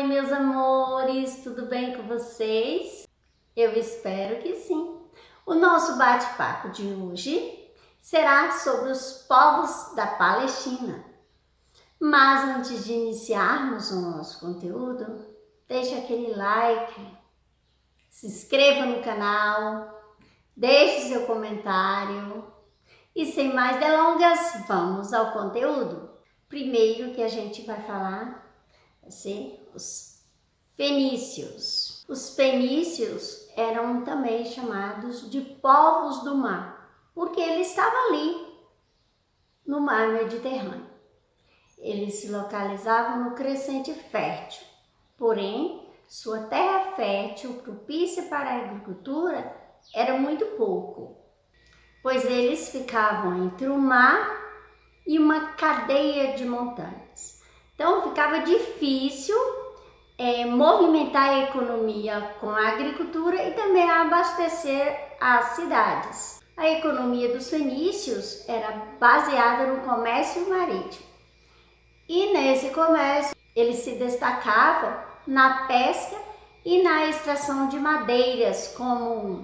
Oi, meus amores, tudo bem com vocês? Eu espero que sim. O nosso bate-papo de hoje será sobre os povos da Palestina. Mas antes de iniciarmos o nosso conteúdo, deixe aquele like, se inscreva no canal, deixe seu comentário e sem mais delongas, vamos ao conteúdo. Primeiro que a gente vai falar vai ser os fenícios. Os fenícios eram também chamados de povos do mar, porque eles estavam ali no mar Mediterrâneo. Eles se localizavam no crescente fértil, porém sua terra fértil propícia para a agricultura era muito pouco, pois eles ficavam entre o mar e uma cadeia de montanhas. Então ficava difícil movimentar a economia com a agricultura e também abastecer as cidades. A economia dos fenícios era baseada no comércio marítimo. E nesse comércio eles se destacavam na pesca e na extração de madeiras como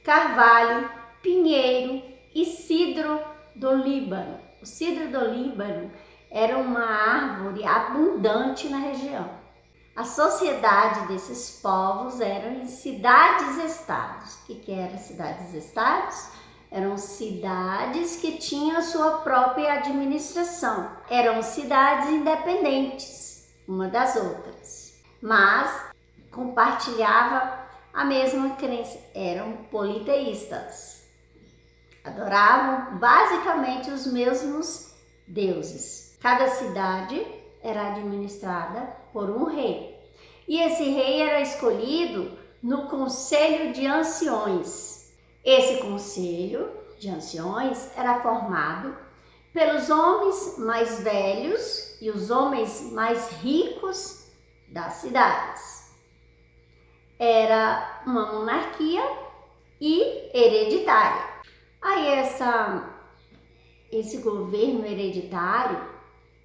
carvalho, pinheiro e cidro do Líbano. O cidro do Líbano era uma árvore abundante na região. A sociedade desses povos era em cidades-estados. O que eram cidades-estados? Eram cidades que tinham sua própria administração. Eram cidades independentes, uma das outras, mas compartilhavam a mesma crença. Eram politeístas. Adoravam basicamente os mesmos deuses. Cada cidade era administrada por um rei. E esse rei era escolhido no Conselho de Anciões. Esse Conselho de Anciões era formado pelos homens mais velhos e os homens mais ricos das cidades. Era uma monarquia e hereditária. Aí esse governo hereditário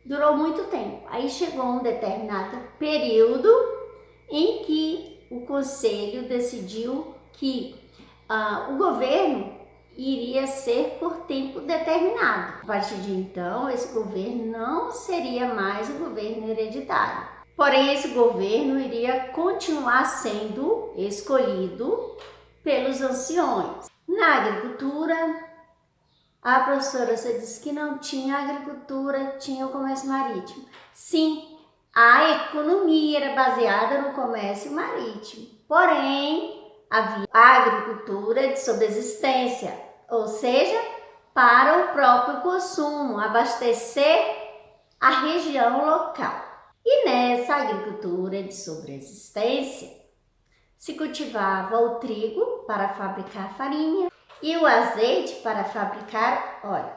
durou muito tempo. Aí chegou um determinado período em que o conselho decidiu que o governo iria ser por tempo determinado. A partir de então, esse governo não seria mais o governo hereditário. Porém, esse governo iria continuar sendo escolhido pelos anciões. Na agricultura, a professora, você disse que não tinha agricultura, tinha o comércio marítimo. Sim, a economia era baseada no comércio marítimo. Porém, havia a agricultura de subsistência, ou seja, para o próprio consumo, abastecer a região local. E nessa agricultura de subsistência, se cultivava o trigo para fabricar farinha, e o azeite para fabricar óleo.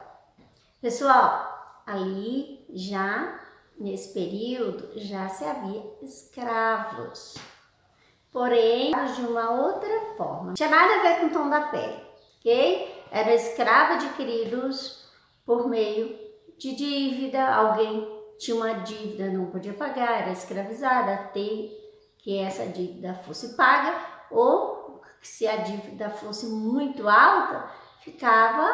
Pessoal, ali já nesse período já se havia escravos, porém de uma outra forma. Não tinha nada a ver com o tom da pele, ok? Eram escravos adquiridos por meio de dívida. Alguém tinha uma dívida, não podia pagar, era escravizada até que essa dívida fosse paga, ou se a dívida fosse muito alta, ficava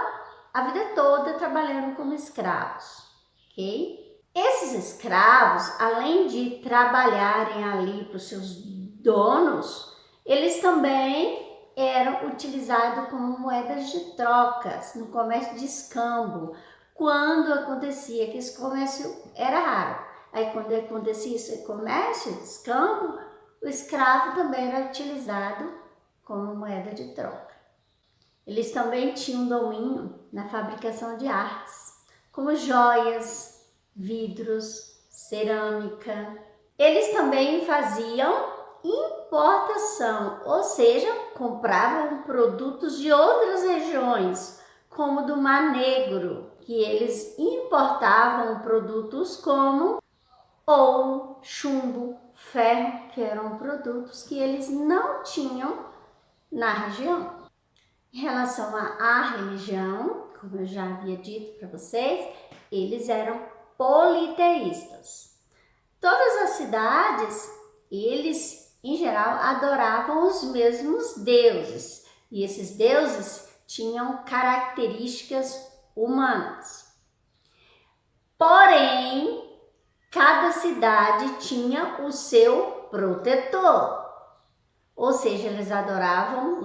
a vida toda trabalhando como escravos, ok? Esses escravos, além de trabalharem ali para os seus donos, eles também eram utilizados como moedas de trocas no comércio de escambo, quando acontecia que esse comércio era raro. Aí quando acontecia esse comércio de escambo, o escravo também era utilizado como moeda de troca. Eles também tinham domínio na fabricação de artes, como joias, vidros, cerâmica. Eles também faziam importação, ou seja, compravam produtos de outras regiões, como do Mar Negro, que eles importavam produtos como ouro, chumbo, ferro, que eram produtos que eles não tinham na região. Em relação à religião, como eu já havia dito para vocês, eles eram politeístas. Todas as cidades eles, em geral, adoravam os mesmos deuses. E esses deuses tinham características humanas. Porém, cada cidade tinha o seu protetor. Ou seja, eles adoravam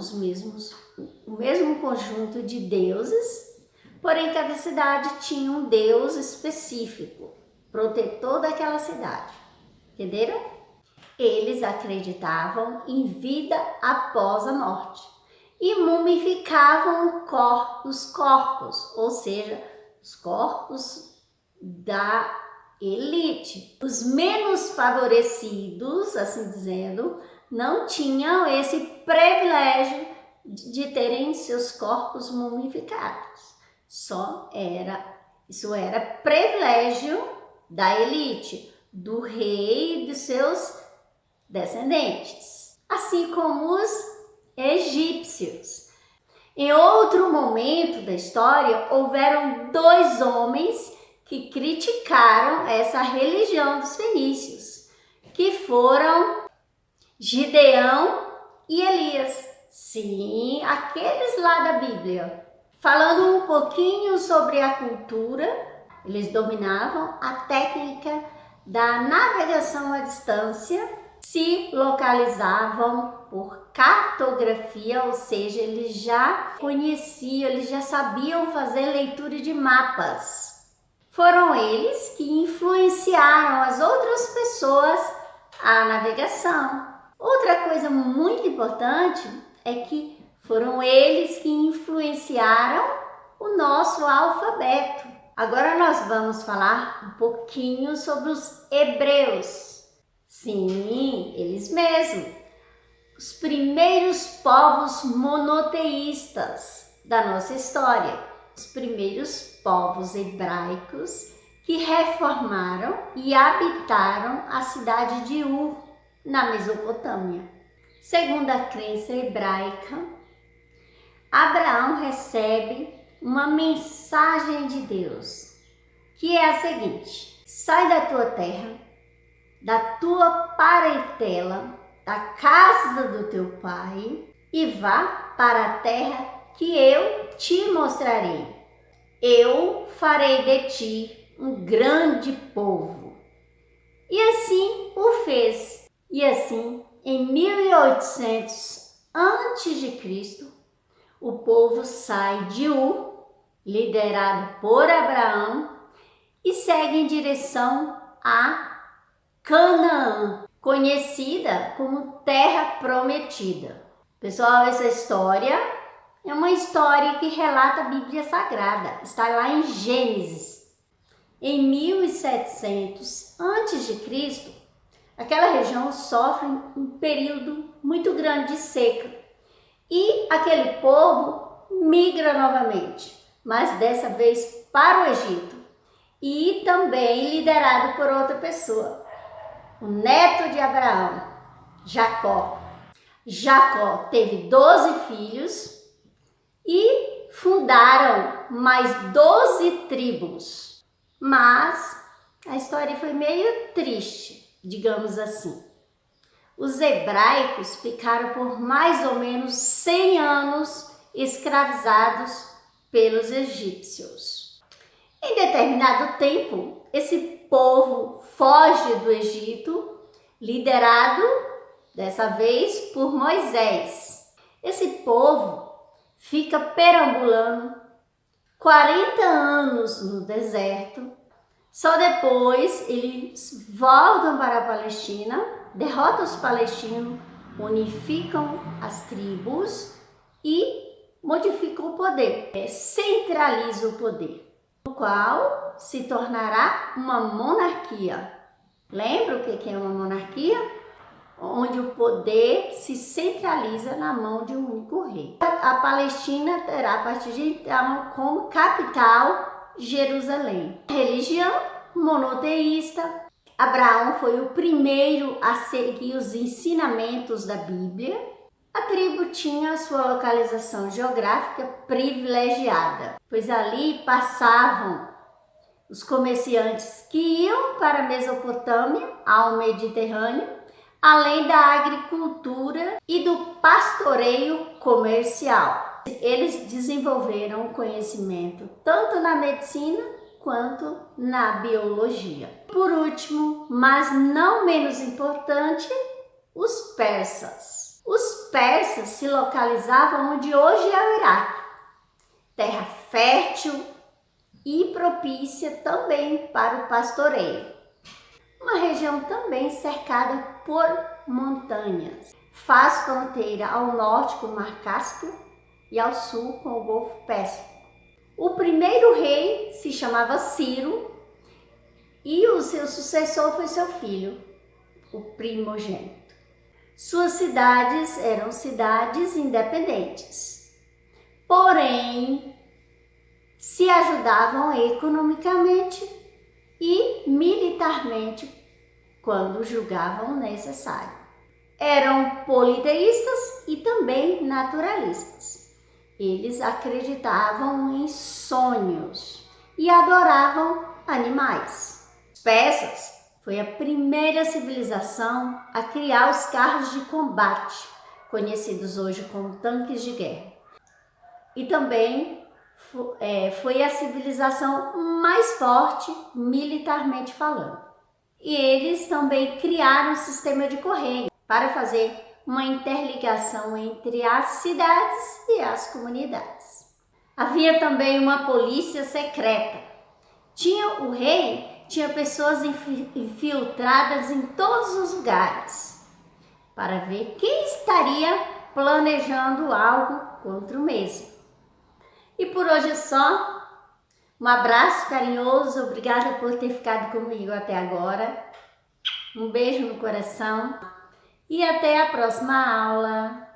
o mesmo conjunto de deuses, porém cada cidade tinha um deus específico, protetor daquela cidade. Entenderam? Eles acreditavam em vida após a morte e mumificavam os corpos, ou seja, os corpos da elite. Os menos favorecidos, assim dizendo, não tinham esse privilégio de terem seus corpos mumificados. Isso era privilégio da elite, do rei e dos seus descendentes, assim como os egípcios. Em outro momento da história, houveram dois homens que criticaram essa religião dos fenícios, que foram Gideão e Elias. Sim, aqueles lá da Bíblia. Falando um pouquinho sobre a cultura, eles dominavam a técnica da navegação à distância, se localizavam por cartografia, ou seja, eles já conheciam, eles já sabiam fazer leitura de mapas. Foram eles que influenciaram as outras pessoas a navegação. Outra coisa muito importante é que foram eles que influenciaram o nosso alfabeto. Agora nós vamos falar um pouquinho sobre os hebreus. Sim, eles mesmos. Os primeiros povos monoteístas da nossa história. Os primeiros povos hebraicos que reformaram e habitaram a cidade de Ur, na Mesopotâmia. Segundo a crença hebraica, Abraão recebe uma mensagem de Deus, que é a seguinte: sai da tua terra, da tua parentela, da casa do teu pai e vá para a terra que eu te mostrarei. Eu farei de ti um grande povo. E assim o fez. E assim, em 1800 a.C., o povo sai de Ur, liderado por Abraão, e segue em direção a Canaã, conhecida como Terra Prometida. Pessoal, essa história é uma história que relata a Bíblia Sagrada. Está lá em Gênesis. Em 1700 a.C., aquela região sofre um período muito grande de seca e aquele povo migra novamente, mas dessa vez para o Egito e também liderado por outra pessoa, o neto de Abraão, Jacó. Jacó teve 12 filhos e fundaram mais 12 tribos, mas a história foi meio triste, digamos assim. Os hebraicos ficaram por mais ou menos 100 anos escravizados pelos egípcios. Em determinado tempo, esse povo foge do Egito, liderado dessa vez por Moisés. Esse povo fica perambulando 40 anos no deserto. Só depois eles voltam para a Palestina, derrotam os palestinos, unificam as tribos e modificam o poder, centraliza o poder, o qual se tornará uma monarquia. Lembra o que é uma monarquia? Onde o poder se centraliza na mão de um único rei. A Palestina terá a partir de então como capital Jerusalém. Religião monoteísta. Abraão foi o primeiro a seguir os ensinamentos da Bíblia. A tribo tinha sua localização geográfica privilegiada, pois ali passavam os comerciantes que iam para a Mesopotâmia, ao Mediterrâneo, além da agricultura e do pastoreio comercial. Eles desenvolveram conhecimento tanto na medicina quanto na biologia. Por último, mas não menos importante, os persas. Os persas se localizavam onde hoje é o Iraque, terra fértil e propícia também para o pastoreio. Uma região também cercada por montanhas. Faz fronteira ao norte com o Mar Cáspio e ao sul com o Golfo Pérsico. O primeiro rei se chamava Ciro e o seu sucessor foi seu filho, o primogênito. Suas cidades eram cidades independentes, porém se ajudavam economicamente e militarmente quando julgavam necessário. Eram politeístas e também naturalistas. Eles acreditavam em sonhos e adoravam animais. Os persas foi a primeira civilização a criar os carros de combate, conhecidos hoje como tanques de guerra. E também foi a civilização mais forte militarmente falando. E eles também criaram um sistema de correio para fazer uma interligação entre as cidades e as comunidades. Havia também uma polícia secreta. O rei tinha pessoas infiltradas em todos os lugares para ver quem estaria planejando algo contra o mesmo. E por hoje é só. Um abraço carinhoso, obrigada por ter ficado comigo até agora. Um beijo no coração e até a próxima aula.